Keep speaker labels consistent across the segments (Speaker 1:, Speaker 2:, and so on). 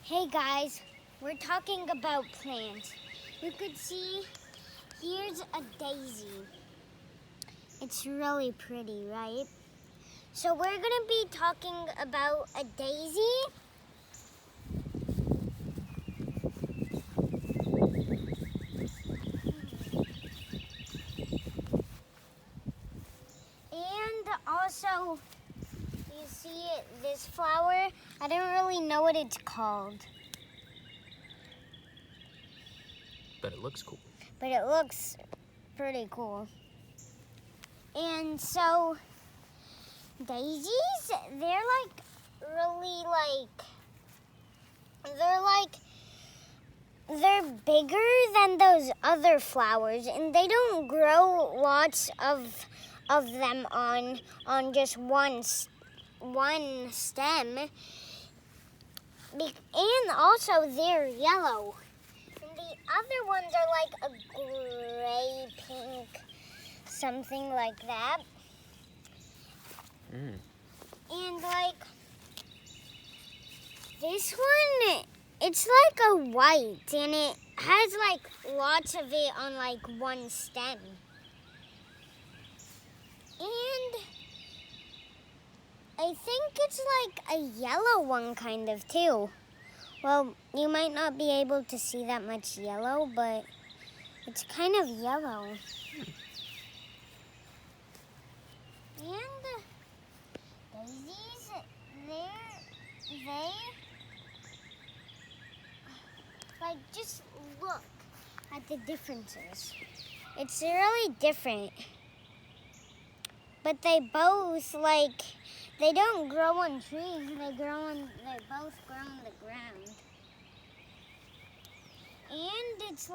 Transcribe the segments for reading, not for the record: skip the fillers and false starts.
Speaker 1: Hey guys, we're talking about plants. You could see here's a daisy. It's really pretty, right? So we're gonna be talking about a daisy. And also, you see this flower? I don't really know what it's called.
Speaker 2: But it looks cool.
Speaker 1: But it looks pretty cool. And so, daisies, they're they're bigger than those other flowers, and they don't grow lots of them on just one stem. And also they're yellow. And the other ones are like a gray, pink, something like that. And this one, it's like a white, and it has lots of it on one stem. And I think it's a yellow one kind of too. Well, you might not be able to see that much yellow, but it's kind of yellow. And daisies, just look at the differences. It's really different. But they both, they don't grow on trees, they both grow on the ground. And it's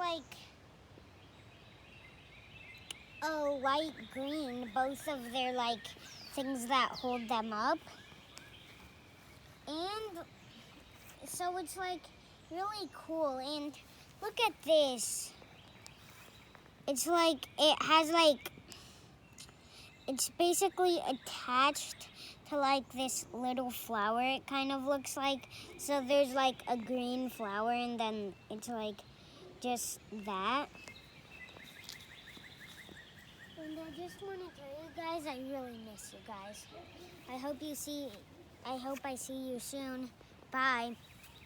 Speaker 1: a light green, both of their things that hold them up. And so it's really cool. And look at this. It's it has it's basically attached to this little flower, it kind of looks like. So there's a green flower, and then it's just that. And I just want to tell you guys, I really miss you guys. I hope I see you soon. Bye.